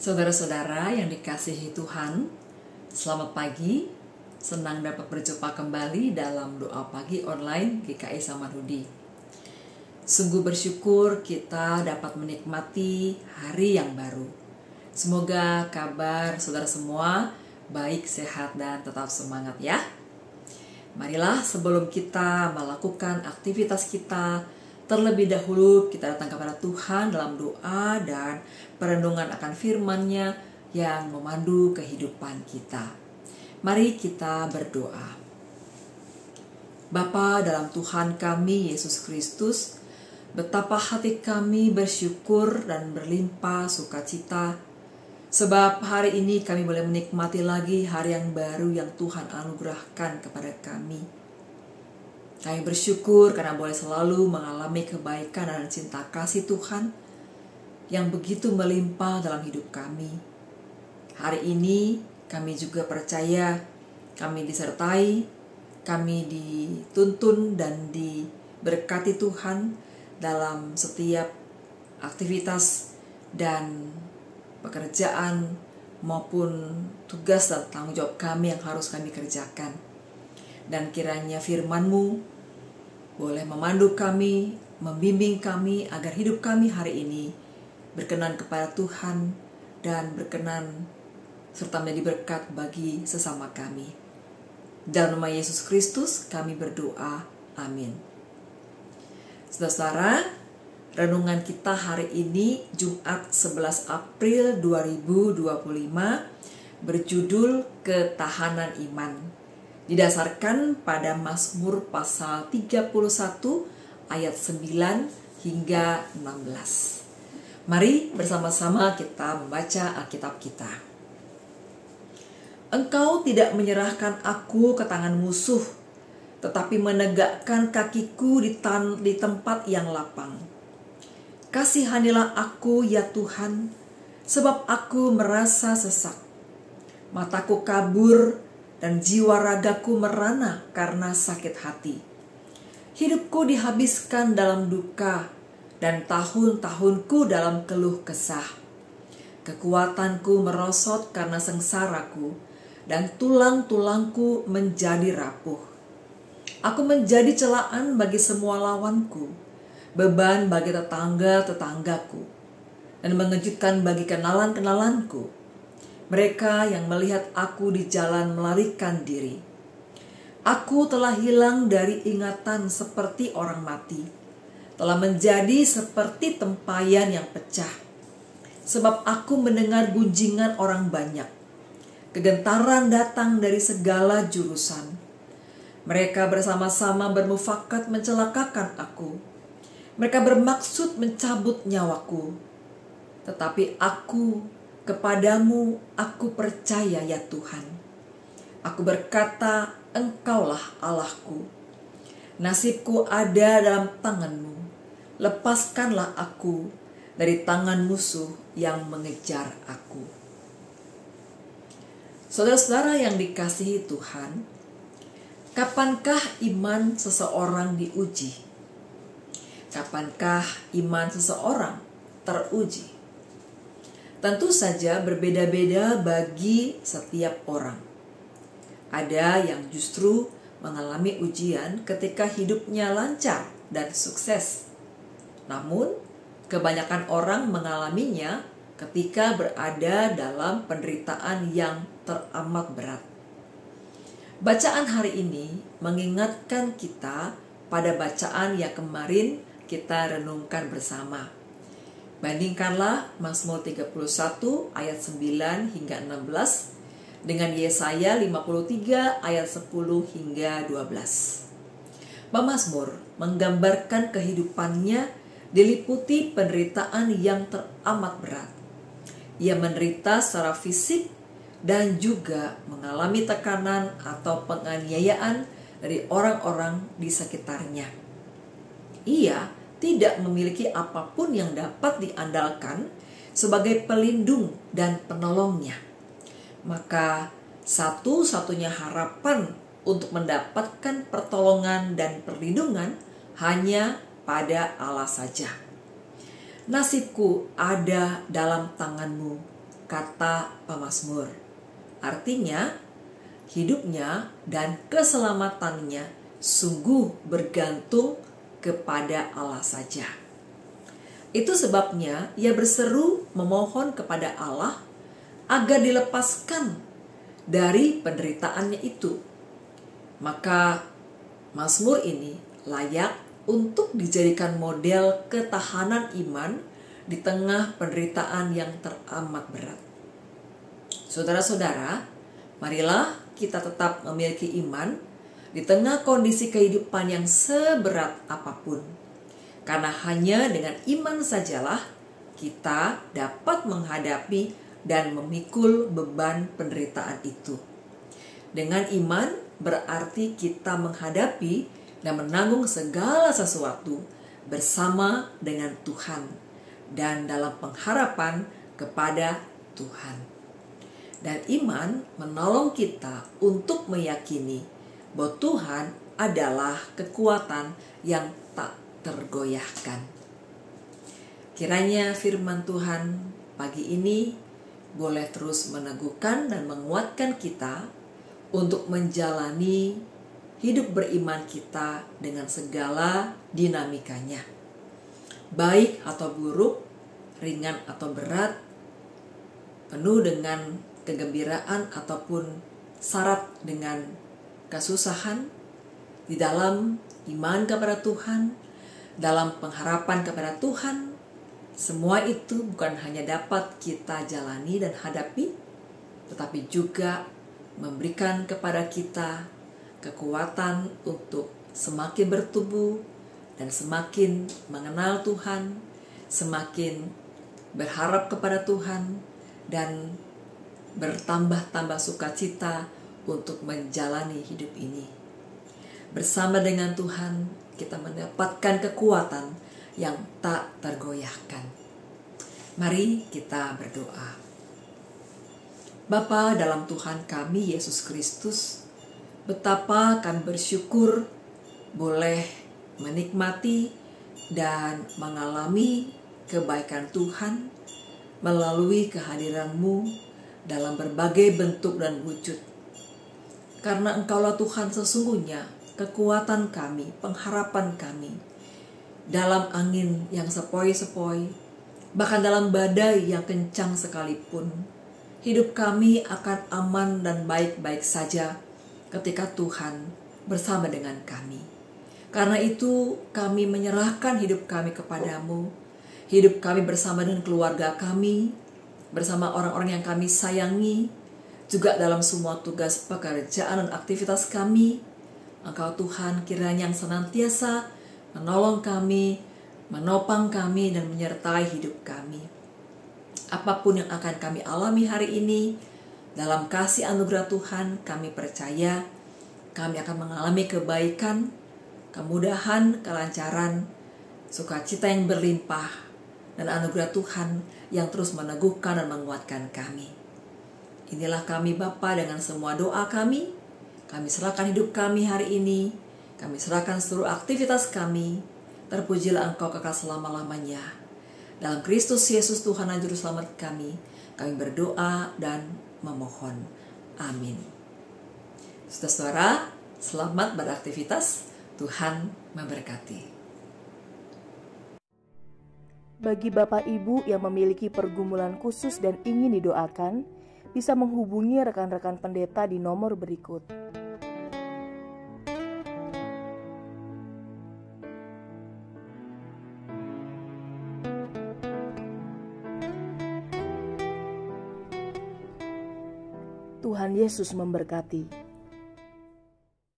Saudara-saudara yang dikasihi Tuhan, selamat pagi. Senang dapat berjumpa kembali dalam doa pagi online GKI Samanhudi. Sungguh bersyukur kita dapat menikmati hari yang baru. Semoga kabar saudara semua baik, sehat, dan tetap semangat ya. Marilah sebelum kita melakukan aktivitas kita, terlebih dahulu kita datang kepada Tuhan dalam doa dan perenungan akan firman-Nya yang memandu kehidupan kita. Mari kita berdoa. Bapa dalam Tuhan kami Yesus Kristus, betapa hati kami bersyukur dan berlimpah sukacita, sebab hari ini kami boleh menikmati lagi hari yang baru yang Tuhan anugerahkan kepada kami. Kami bersyukur karena boleh selalu mengalami kebaikan dan cinta kasih Tuhan yang begitu melimpah dalam hidup kami. Hari ini kami juga percaya kami disertai, kami dituntun dan diberkati Tuhan dalam setiap aktivitas dan pekerjaan maupun tugas dan tanggung jawab kami yang harus kami kerjakan. Dan kiranya firman-Mu boleh memandu kami, membimbing kami agar hidup kami hari ini berkenan kepada Tuhan dan berkenan serta menjadi berkat bagi sesama kami. Dalam nama Yesus Kristus kami berdoa. Amin. Saudara-saudara, renungan kita hari ini Jumat 11 April 2025 berjudul Ketahanan Iman. Didasarkan pada Mazmur pasal 31 ayat 9 hingga 16. Mari bersama-sama kita membaca Alkitab kita. Engkau tidak menyerahkan aku ke tangan musuh, tetapi menegakkan kakiku di tempat yang lapang. Kasihanilah aku ya Tuhan, sebab aku merasa sesak. Mataku kabur dan jiwa ragaku merana karena sakit hati. Hidupku dihabiskan dalam duka dan tahun-tahunku dalam keluh kesah. Kekuatanku merosot karena sengsaraku dan tulang-tulangku menjadi rapuh. Aku menjadi celaan bagi semua lawanku, beban bagi tetangga-tetanggaku, dan mengejutkan bagi kenalan-kenalanku. Mereka yang melihat aku di jalan melarikan diri. Aku telah hilang dari ingatan seperti orang mati, telah menjadi seperti tempayan yang pecah. Sebab aku mendengar gunjingan orang banyak. Kegentaran datang dari segala jurusan. Mereka bersama-sama bermufakat mencelakakan aku. Mereka bermaksud mencabut nyawaku. Tetapi aku, kepadamu aku percaya ya Tuhan. Aku berkata, Engkaulah Allahku. Nasibku ada dalam tangan-Mu. Lepaskanlah aku dari tangan musuh yang mengejar aku. Saudara-saudara yang dikasihi Tuhan, kapankah iman seseorang diuji? Kapankah iman seseorang teruji? Tentu saja berbeda-beda bagi setiap orang. Ada yang justru mengalami ujian ketika hidupnya lancar dan sukses. Namun, kebanyakan orang mengalaminya ketika berada dalam penderitaan yang teramat berat. Bacaan hari ini mengingatkan kita pada bacaan yang kemarin kita renungkan bersama. Bandingkanlah Mazmur 31 ayat 9 hingga 16 dengan Yesaya 53 ayat 10 hingga 12. Pemazmur menggambarkan kehidupannya diliputi penderitaan yang teramat berat. Ia menderita secara fisik dan juga mengalami tekanan atau penganiayaan dari orang-orang di sekitarnya. Ia tidak memiliki apapun yang dapat diandalkan sebagai pelindung dan penolongnya. Maka satu-satunya harapan untuk mendapatkan pertolongan dan perlindungan hanya pada Allah saja. Nasibku ada dalam tangan-Mu. kata pemazmur. Artinya, hidupnya dan keselamatannya sungguh bergantung kepada Allah saja. Itu sebabnya ia berseru memohon kepada Allah agar dilepaskan dari penderitaannya itu. Maka Mazmur ini layak untuk dijadikan model ketahanan iman di tengah penderitaan yang teramat berat. Saudara-saudara, marilah kita tetap memiliki iman di tengah kondisi kehidupan yang seberat apapun. Karena hanya dengan iman sajalah kita dapat menghadapi dan memikul beban penderitaan itu. Dengan iman berarti kita menghadapi dan menanggung segala sesuatu bersama dengan Tuhan dan dalam pengharapan kepada Tuhan. Dan iman menolong kita untuk meyakini bahwa Tuhan adalah kekuatan yang tak tergoyahkan. Kiranya firman Tuhan pagi ini boleh terus meneguhkan dan menguatkan kita untuk menjalani hidup beriman kita dengan segala dinamikanya. Baik atau buruk, ringan atau berat, penuh dengan kegembiraan ataupun syarat dengan kesusahan, di dalam iman kepada Tuhan, dalam pengharapan kepada Tuhan, semua itu bukan hanya dapat kita jalani dan hadapi, tetapi juga memberikan kepada kita kekuatan untuk semakin bertumbuh dan semakin mengenal Tuhan, semakin berharap kepada Tuhan, dan bertambah-tambah sukacita untuk menjalani hidup ini. Bersama dengan Tuhan, kita mendapatkan kekuatan yang tak tergoyahkan. Mari kita berdoa. Bapa dalam Tuhan kami Yesus Kristus, betapa kami bersyukur boleh menikmati dan mengalami kebaikan Tuhan melalui kehadiran-Mu dalam berbagai bentuk dan wujud. Karena Engkaulah Tuhan sesungguhnya kekuatan kami, pengharapan kami. Dalam angin yang sepoi-sepoi, bahkan dalam badai yang kencang sekalipun, hidup kami akan aman dan baik-baik saja ketika Tuhan bersama dengan kami. Karena itu kami menyerahkan hidup kami kepadamu. Hidup kami bersama dengan keluarga kami, bersama orang-orang yang kami sayangi, juga dalam semua tugas pekerjaan dan aktivitas kami. Engkau Tuhan kiranya yang senantiasa menolong kami, menopang kami, dan menyertai hidup kami. Apapun yang akan kami alami hari ini, dalam kasih anugerah Tuhan kami percaya kami akan mengalami kebaikan, kemudahan, kelancaran, sukacita yang berlimpah, dan anugerah Tuhan yang terus meneguhkan dan menguatkan kami. Inilah kami Bapa dengan semua doa kami. Kami serahkan hidup kami hari ini. Kami serahkan seluruh aktivitas kami. Terpujilah Engkau kekal selama-lamanya. Dalam Kristus Yesus Tuhan dan Juru Selamat kami berdoa dan memohon. Amin. Saudara-saudara, selamat beraktivitas. Tuhan memberkati. Bagi Bapak Ibu yang memiliki pergumulan khusus dan ingin didoakan, bisa menghubungi rekan-rekan pendeta di nomor berikut. Tuhan Yesus memberkati.